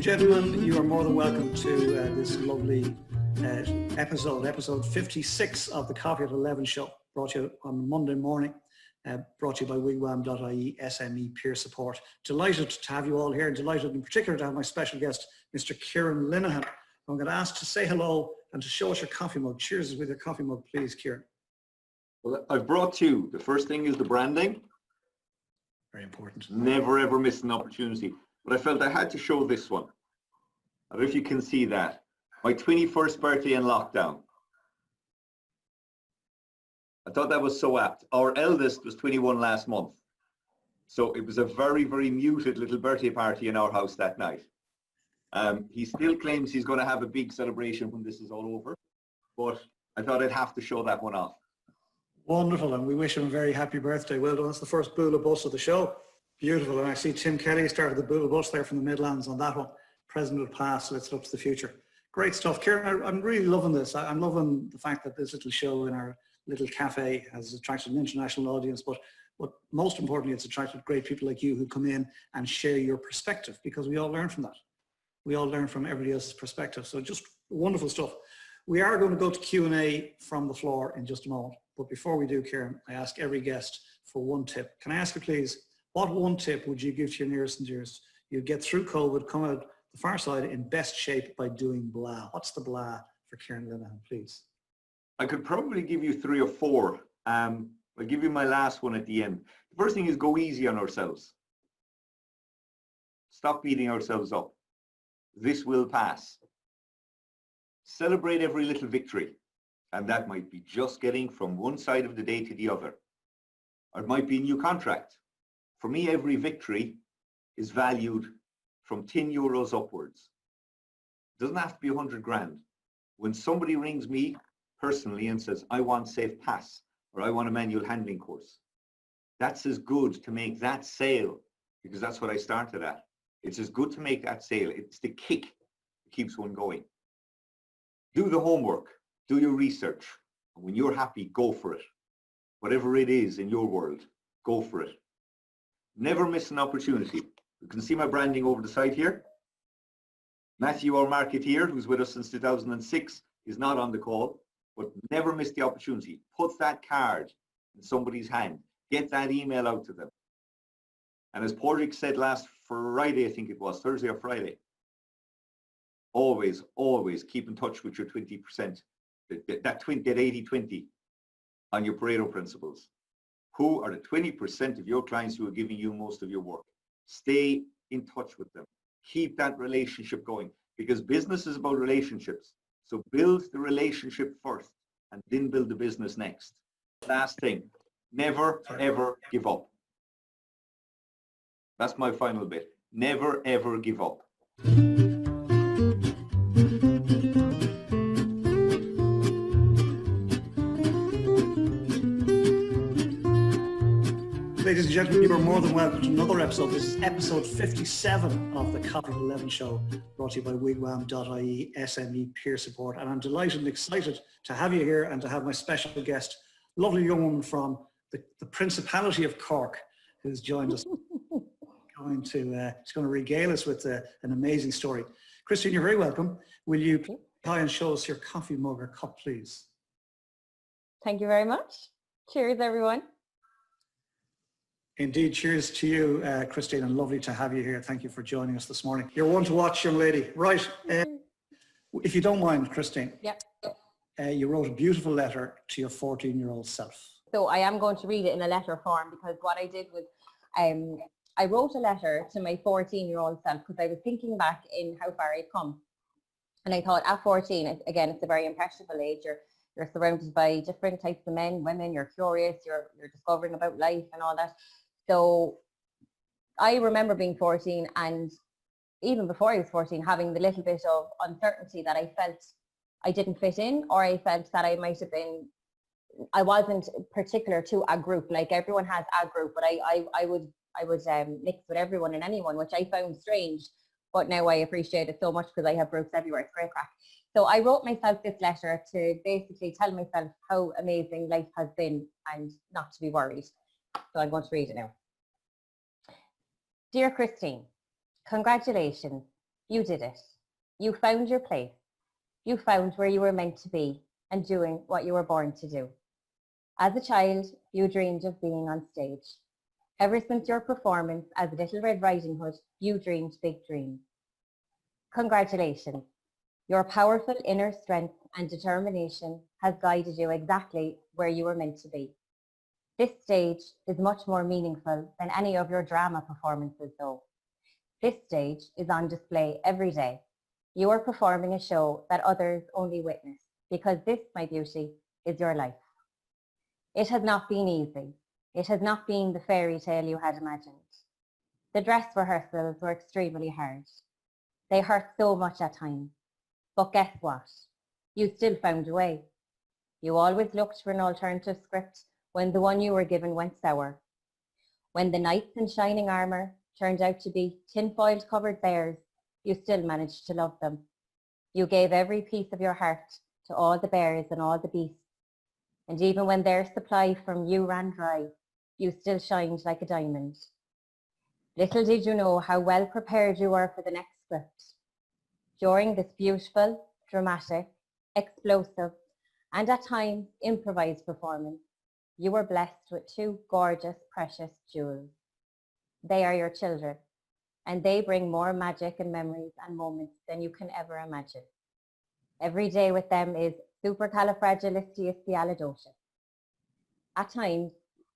and gentlemen, you are more than welcome to this lovely episode 56 of the Coffee at 11 show, brought to you on Monday morning, brought to you by wigwam.ie SME Peer Support. Delighted to have you all here, and delighted in particular to have my special guest, Mr. Kieran Linehan. I'm going to ask to say hello and to show us your coffee mug. Cheers with your coffee mug, please, Kieran. Well, I've brought two. The first thing is the branding. Very important. Never ever miss an opportunity. But I felt I had to show this one. I don't know if you can see that. My 21st birthday in lockdown. I thought that was so apt. Our eldest was 21 last month. So it was a very, very muted little birthday party in our house that night. He still claims he's going to have a big celebration when this is all over. But I thought I'd have to show that one off. Wonderful, and we wish him a very happy birthday. Well done. That's the first Bula bus of the show. Beautiful, and I see Tim Kelly started the Bula bus there from the Midlands on that one. Present will pass, let's look to the future. Great stuff. Kieran, I'm really loving this. I'm loving the fact that this little show in our little cafe has attracted an international audience, but most importantly, it's attracted great people like you who come in and share your perspective, because we all learn from that. We all learn from everybody else's perspective. So just wonderful stuff. We are going to go to Q&A from the floor in just a moment. But before we do, Kieran, I ask every guest for one tip. Can I ask you, please, what one tip would you give to your nearest and dearest? You'd get through COVID, come out the far side in best shape by doing blah. What's the blah for Kieran Linehan, please? I could probably give you 3 or 4. I'll give you my last one at the end. The first thing is go easy on ourselves. Stop beating ourselves up. This will pass. Celebrate every little victory. And that might be just getting from one side of the day to the other. Or it might be a new contract. For me, every victory is valued from 10 euros upwards. It doesn't have to be 100 grand. When somebody rings me personally and says, I want Safe Pass, or I want a manual handling course, that's as good to make that sale, because that's what I started at. It's as good to make that sale. It's the kick that keeps one going. Do the homework. Do your research. And when you're happy, go for it. Whatever it is in your world, go for it. Never miss an opportunity. You can see my branding over the side here. Matthew, our marketeer, who's with us since 2006, is not on the call, but never miss the opportunity. Put that card in somebody's hand. Get that email out to them. And as Padraig said last Friday, I think it was, Thursday or Friday, always, always keep in touch with your 20%. That 80-20 on your Pareto principles. Who are the 20% of your clients who are giving you most of your work? Stay in touch with them. Keep that relationship going, because business is about relationships. So build the relationship first and then build the business next. Last thing, never ever give up. That's my final bit. Never ever give up. Ladies and gentlemen, you are more than welcome to another episode. This is episode 57 of the Coffee at 11 show, brought to you by wigwam.ie SME Peer Support. And I'm delighted and excited to have you here and to have my special guest, lovely young woman from the Principality of Cork, who's joined us. She's going to regale us with an amazing story. Christine, you're very welcome. Will you try and show us your coffee mug or cup, please? Thank you very much. Cheers, everyone. Indeed, cheers to you, Christine, and lovely to have you here. Thank you for joining us this morning. You're one to watch, young lady. Right, if you don't mind, Christine, you wrote a beautiful letter to your 14-year-old self. So I am going to read it in a letter form, because what I did was I wrote a letter to my 14-year-old self, because I was thinking back in how far I'd come. And I thought at 14, again, it's a very impressionable age. You're surrounded by different types of men, women, you're curious, you're discovering about life and all that. So I remember being 14, and even before I was 14, having the little bit of uncertainty that I felt I didn't fit in, or I felt that I might have been, I wasn't particular to a group. Like everyone has a group, but I would mix with everyone and anyone, which I found strange. But now I appreciate it so much because I have groups everywhere. It's great crack. So I wrote myself this letter to basically tell myself how amazing life has been and not to be worried. So I'm going to read it now. Dear Christine, congratulations. You did it. You found your place. You found where you were meant to be and doing what you were born to do. As a child, you dreamed of being on stage. Ever since your performance as Little Red Riding Hood, you dreamed big dreams. Congratulations. Your powerful inner strength and determination has guided you exactly where you were meant to be. This stage is much more meaningful than any of your drama performances though. This stage is on display every day. You are performing a show that others only witness because this, my beauty, is your life. It has not been easy. It has not been the fairy tale you had imagined. The dress rehearsals were extremely hard. They hurt so much at times. But guess what? You still found a way. You always looked for an alternative script when the one you were given went sour. When the knights in shining armour turned out to be tinfoil covered bears, you still managed to love them. You gave every piece of your heart to all the bears and all the beasts. And even when their supply from you ran dry, you still shined like a diamond. Little did you know how well prepared you were for the next script. During this beautiful, dramatic, explosive, and at times improvised performance, you were blessed with two gorgeous, precious jewels. They are your children, and they bring more magic and memories and moments than you can ever imagine. Every day with them is supercalifragilisticexpialidocious. At times,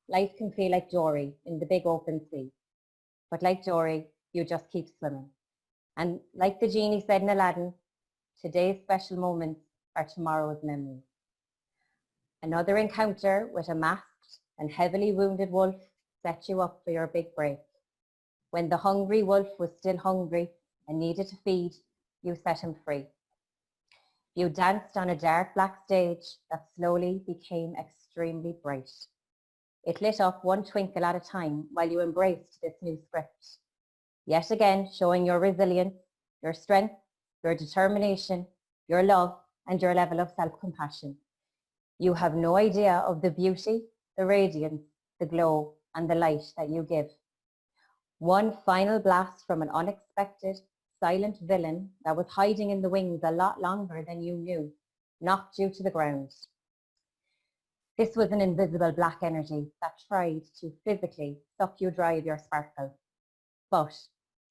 life can feel like Dory in the big open sea. But like Dory, you just keep swimming. And like the genie said in Aladdin, today's special moments are tomorrow's memories. Another encounter with a masked and heavily wounded wolf set you up for your big break. When the hungry wolf was still hungry and needed to feed, you set him free. You danced on a dark black stage that slowly became extremely bright. It lit up one twinkle at a time while you embraced this new script. Yet again, showing your resilience, your strength, your determination, your love, and your level of self-compassion. You have no idea of the beauty, the radiance, the glow, and the light that you give. One final blast from an unexpected, silent villain that was hiding in the wings a lot longer than you knew, knocked you to the ground. This was an invisible black energy that tried to physically suck you dry of your sparkle. But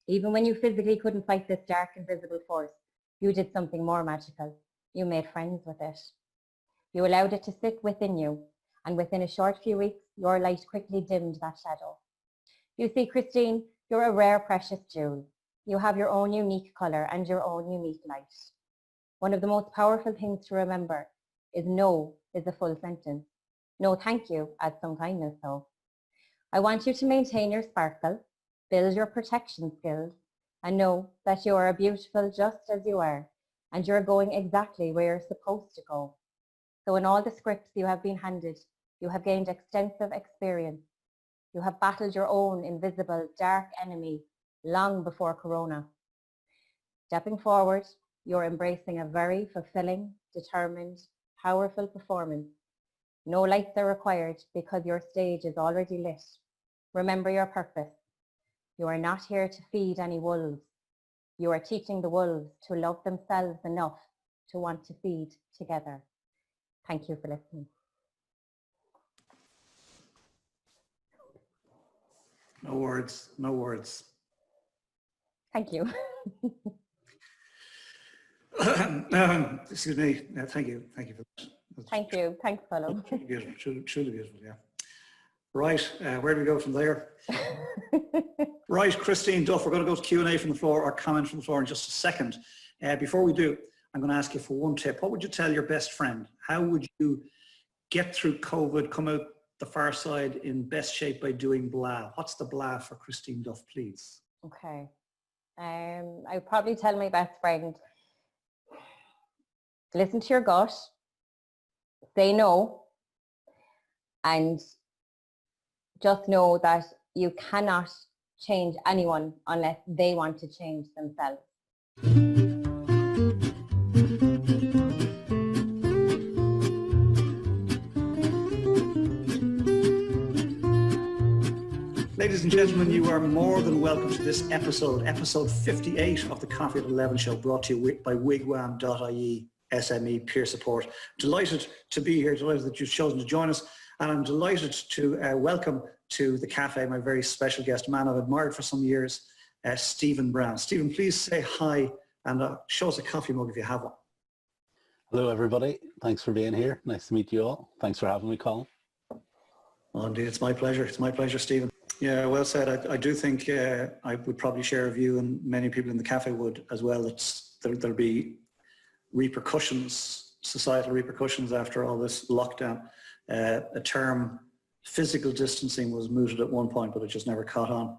even when you physically couldn't fight this dark, invisible force, you did something more magical. You made friends with it. You allowed it to sit within you, and within a short few weeks, your light quickly dimmed that shadow. You see, Christine, you're a rare, precious jewel. You have your own unique colour and your own unique light. One of the most powerful things to remember is no is a full sentence. No thank you adds some kindness though. I want you to maintain your sparkle, build your protection skills, and know that you are beautiful just as you are, and you're going exactly where you're supposed to go. So in all the scripts you have been handed, you have gained extensive experience. You have battled your own invisible dark enemy long before Corona. Stepping forward, you're embracing a very fulfilling, determined, powerful performance. No lights are required because your stage is already lit. Remember your purpose. You are not here to feed any wolves. You are teaching the wolves to love themselves enough to want to feed together. Thank you for listening. No words, no words. Thank you. Excuse me. Thank you. Thank you for that. Thank you. Thanks, Colin. Truly beautiful. Truly beautiful. Yeah. Right. Where do we go from there? Right, Christine Duff. We're going to go to Q&A from the floor or comment from the floor in just a second. Before we do, I'm going to ask you for one tip. What would you tell your best friend? How would you get through COVID, come out the far side in best shape by doing blah? What's the blah for Christine Duff, please? Okay. I would probably tell my best friend, listen to your gut, say no, and just know that you cannot change anyone unless they want to change themselves. Ladies and gentlemen, you are more than welcome to this episode 58 of the Coffee at 11 show, brought to you by wigwam.ie SME peer support. Delighted to be here, delighted that you've chosen to join us, and I'm delighted to welcome to the cafe my very special guest, man I've admired for some years, Stephen Brown. Stephen, please say hi and show us a coffee mug if you have one. Hello everybody, thanks for being here. Nice to meet you all. Thanks for having me, Colin. Oh, indeed, it's my pleasure. It's my pleasure, Stephen. Yeah, well said. I do think I would probably share a view, and many people in the cafe would as well, that there'll be repercussions, societal repercussions after all this lockdown. A term, physical distancing, was mooted at one point, but it just never caught on.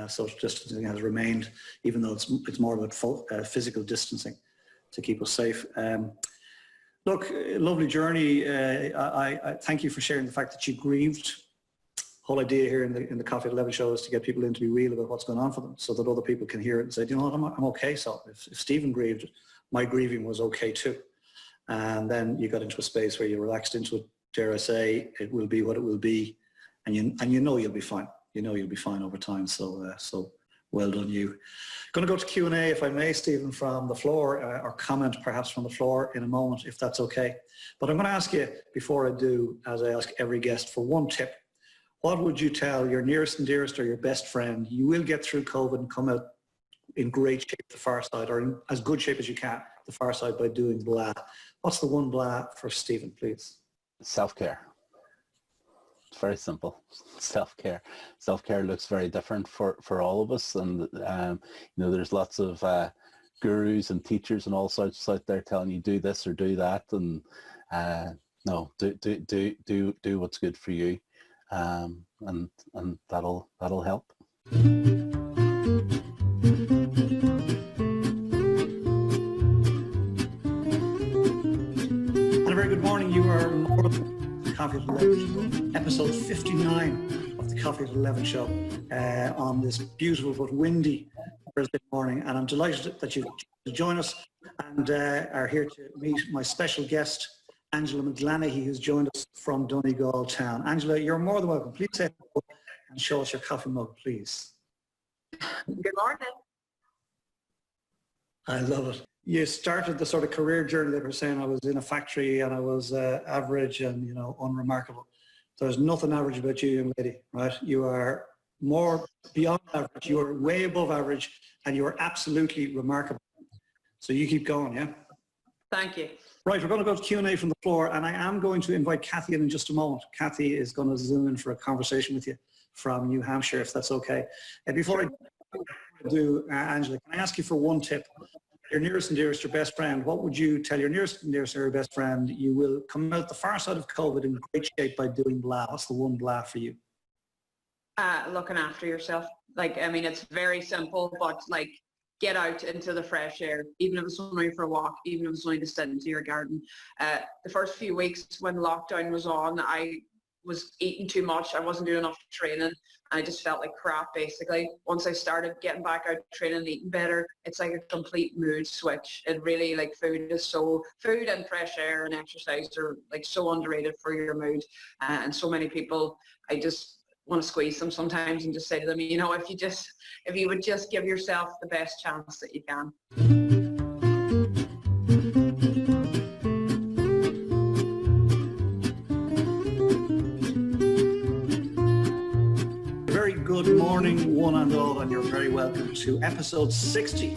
Social distancing has remained, even though it's more about physical distancing to keep us safe. Look, lovely journey. I thank you for sharing the fact that you grieved. Whole idea here in the Coffee at 11 show is to get people in to be real about what's going on for them, so that other people can hear it and say, you know what, I'm okay. So if Stephen grieved, my grieving was okay too. And then you got into a space where you relaxed into it. Dare I say, it will be what it will be, and you know you'll be fine. You know you'll be fine over time. So well done you. Going to go to Q&A, if I may, Stephen, from the floor, or comment perhaps from the floor in a moment, if that's okay. But I'm going to ask you, before I do, as I ask every guest, for one tip. What would you tell your nearest and dearest or your best friend? You will get through COVID and come out in great shape the far side, or in as good shape as you can the far side, by doing blah. What's the one blah for Stephen, please? Self-care. It's very simple. Self-care. Self-care looks very different for all of us, and you know, there's lots of gurus and teachers and all sorts out there telling you do this or do that, and no, do what's good for you, and that'll help. Very good morning. You are more than the Coffee at 11 show, episode 59 of the Coffee at 11 show, on this beautiful but windy Thursday morning. And I'm delighted that you've joined us and are here to meet my special guest, Angela McGlanahy, who's joined us from Donegal town. Angela, you're more than welcome. Please say hello and show us your coffee mug, please. Good morning. I love it. You started the sort of career journey that we're saying. I was in a factory and I was average and, you know, unremarkable. There's nothing average about you, young lady, right? You are more beyond average. You are way above average, and you are absolutely remarkable. So you keep going, yeah? Thank you. Right, we're going to go to Q&A from the floor, and I am going to invite Kathy in just a moment. Kathy is going to zoom in for a conversation with you from New Hampshire, if that's okay. And before I do, Angela, can I ask you for one tip? Your nearest and dearest, your best friend, what would you tell your nearest and dearest or your best friend? You will come out the far side of COVID in great shape by doing blah. What's the one blah for you? Looking after yourself. Like, I mean, it's very simple, but like, get out into the fresh air, even if it's only for a walk, even if it's only to sit into your garden. The first few weeks when lockdown was on, I was eating too much. I wasn't doing enough training. I just felt like crap, basically. Once I started getting back out training and eating better, it's like a complete mood switch. It really, like, food and fresh air and exercise are like so underrated for your mood. And so many people, I just want to squeeze them sometimes and just say to them, you know, if you would just give yourself the best chance that you can. Good morning, one and all, and you're very welcome to episode 60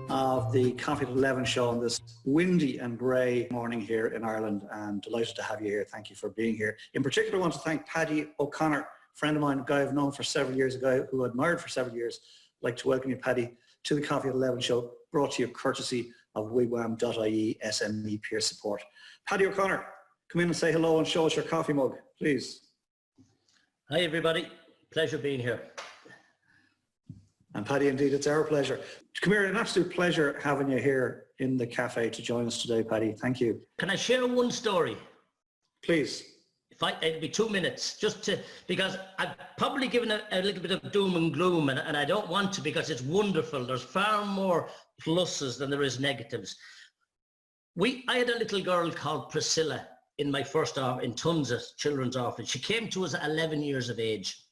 of the Coffee at 11 show on this windy and grey morning here in Ireland, and delighted to have you here. Thank you for being here. In particular, I want to thank Paddy O'Connor, a friend of mine, a guy I've known for several years, a guy who I admired for several years. I'd like to welcome you, Paddy, to the Coffee at 11 show, brought to you courtesy of wigwam.ie SME peer support. Paddy O'Connor, come in and say hello and show us your coffee mug, please. Hi everybody. Pleasure being here. And Paddy, indeed, it's our pleasure. Come here, an absolute pleasure having you here in the cafe to join us today, Paddy. Thank you. Can I share one story? Please. It'll be 2 minutes, because I've probably given a little bit of doom and gloom, and I don't want to, because it's wonderful. There's far more pluses than there is negatives. I had a little girl called Priscilla in my first in Tunza Children's Orphanage. She came to us at 11 years of age.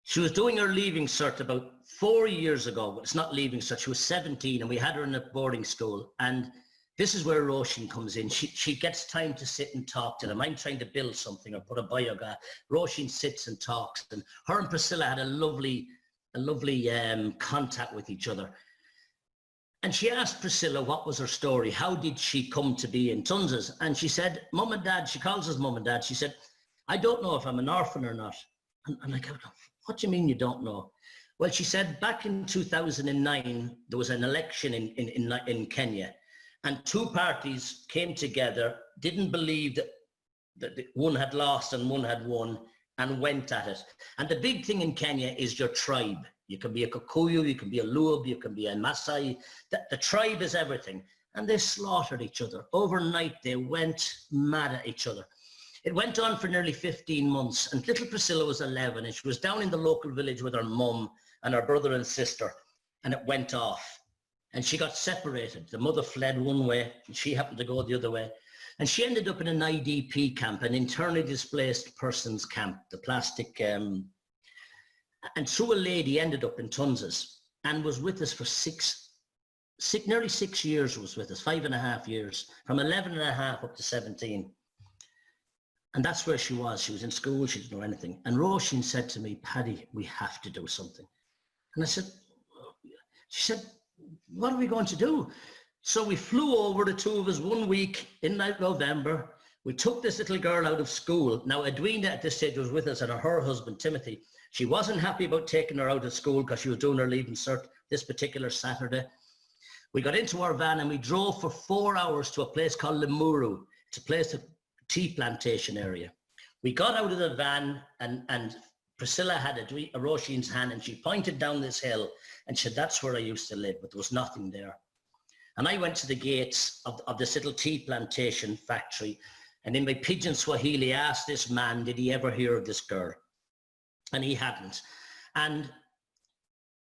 She was doing her leaving cert about 4 years ago. It's not leaving cert. She was 17 and we had her in a boarding school. And this is where Roisin comes in. She gets time to sit and talk to them. I'm trying to build something or put a biogas. Roisin sits and talks. And her and Priscilla had a lovely contact with each other. And she asked Priscilla what was her story. How did she come to be in Tunses? And she said, Mum and Dad, she calls us Mum and Dad. She said, I don't know if I'm an orphan or not. And I go, what do you mean you don't know? Well, she said back in 2009, there was an election in Kenya, and two parties came together, didn't believe that one had lost and one had won, and went at it. And the big thing in Kenya is your tribe. You can be a Kikuyu, you can be a Luo, you can be a Maasai. The tribe is everything. And they slaughtered each other. Overnight, they went mad at each other. It went on for nearly 15 months, and little Priscilla was 11, and she was down in the local village with her mum and her brother and sister, and it went off. And she got separated. The mother fled one way, and she happened to go the other way. And she ended up in an IDP camp, an internally displaced persons camp, the plastic, and through a lady ended up in Tunses and was with us for nearly 6 years was with us, 5.5 years, from 11.5 up to 17. And that's where she was. She was in school. She didn't know anything. And Roisin said to me, Paddy, we have to do something. And I said, she said, what are we going to do? So we flew over, the two of us, 1 week in November. We took this little girl out of school. Now, Edwina at this stage was with us, and her husband, Timothy. She wasn't happy about taking her out of school because she was doing her leaving cert this particular Saturday. We got into our van and we drove for 4 hours to a place called Loughborough. It's a place of tea plantation area. We got out of the van and Priscilla had a Roisin's hand, and she pointed down this hill and said, that's where I used to live, but there was nothing there. And I went to the gates of this little tea plantation factory, and in my pidgin Swahili asked this man, did he ever hear of this girl? And he hadn't. And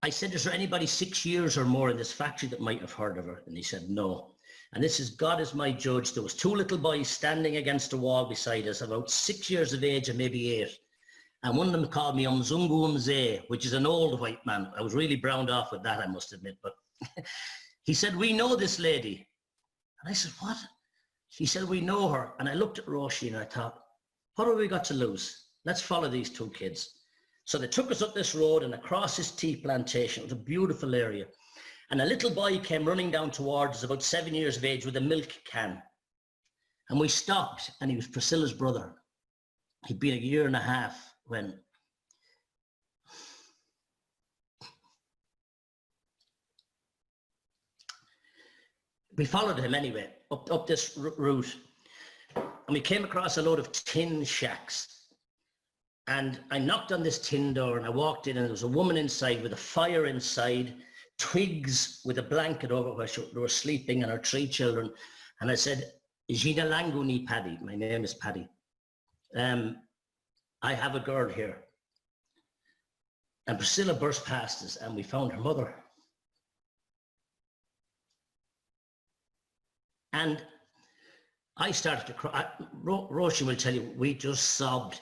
I said, is there anybody 6 years or more in this factory that might have heard of her? And he said, no. And this is, God is my judge. There was two little boys standing against a wall beside us, about 6 years of age and maybe 8. And one of them called me Mzungu Mzee, which is an old white man. I was really browned off with that, I must admit. But he said, we know this lady. And I said, what? He said, we know her. And I looked at Roisin and I thought, what have we got to lose? Let's follow these two kids. So they took us up this road and across this tea plantation. It was a beautiful area. And a little boy came running down towards us, about 7 years of age, with a milk can. And we stopped, and he was Priscilla's brother. He'd been 1.5 years when we followed him anyway, up this route. And we came across a load of tin shacks. And I knocked on this tin door and I walked in, and there was a woman inside with a fire inside, twigs with a blanket over where they were sleeping, and her 3 children. And I said, Jina langu ni Paddy. My name is Paddy. I have a girl here. And Priscilla burst past us and we found her mother. And I started to cry. Roisin will tell you, we just sobbed.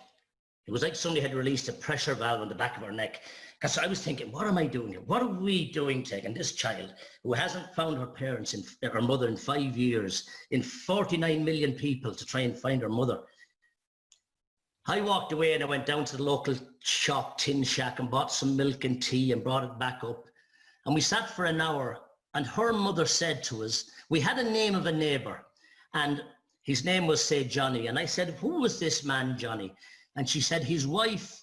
It was like somebody had released a pressure valve on the back of her neck. Because I was thinking, what am I doing here? What are we doing taking this child who hasn't found her parents, her mother in 5 years, in 49 million people to try and find her mother? I walked away and I went down to the local shop, tin shack, and bought some milk and tea and brought it back up. And we sat for an hour, and her mother said to us, we had a name of a neighbour, and his name was, say, Johnny. And I said, who was this man, Johnny? And she said his wife,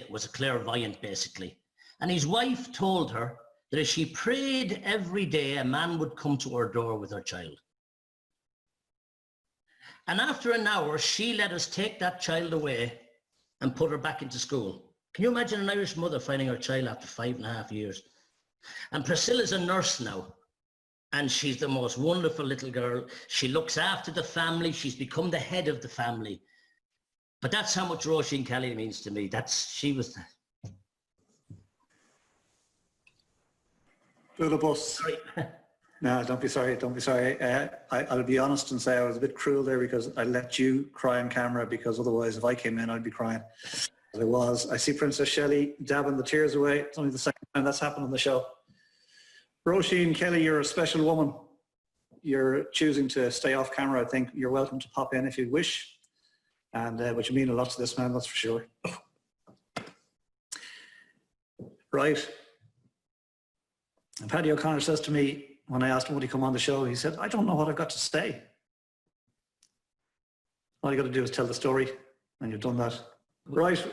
was a clairvoyant basically. And his wife told her that if she prayed every day, a man would come to her door with her child. And after an hour, she let us take that child away and put her back into school. Can you imagine an Irish mother finding her child after 5.5 years? And Priscilla's a nurse now. And she's the most wonderful little girl. She looks after the family. She's become the head of the family. But that's how much Roisin Kelly means to me. She was the... Bula bus. Sorry. No, don't be sorry. Don't be sorry. I'll be honest and say I was a bit cruel there because I let you cry on camera, because otherwise if I came in, I'd be crying. There was. I see Princess Shelley dabbing the tears away. It's only the second time that's happened on the show. Roisin Kelly, you're a special woman. You're choosing to stay off camera. I think you're welcome to pop in if you wish. And but you mean a lot to this man, that's for sure. Right. And Paddy O'Connor says to me, when I asked him would he come on the show, he said, I don't know what I've got to say. All you got to do is tell the story, and you've done that. Right,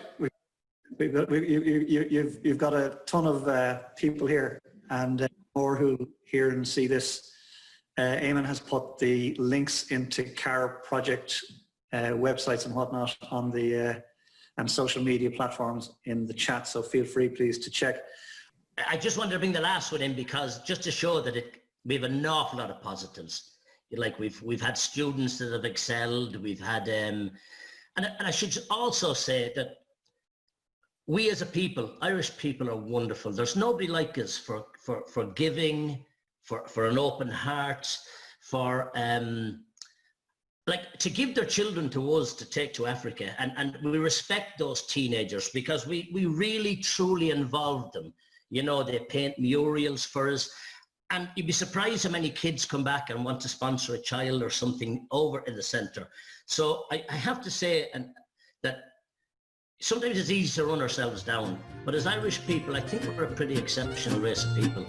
you've got a ton of people here, and more who hear and see this. Eamon has put the links into CAR project websites and whatnot on the and social media platforms in the chat, so feel free please to check. I just wanted to bring the last one in because just to show that we have an awful lot of positives. Like we've had students that have excelled, we've had and I should also say that we as a people, Irish people, are wonderful. There's nobody like us for giving, for an open heart, for like to give their children to us to take to Africa. And we respect those teenagers because we really truly involve them. You know, they paint murals for us. And you'd be surprised how many kids come back and want to sponsor a child or something over in the centre. So I have to say that sometimes it's easy to run ourselves down, but as Irish people, I think we're a pretty exceptional race of people.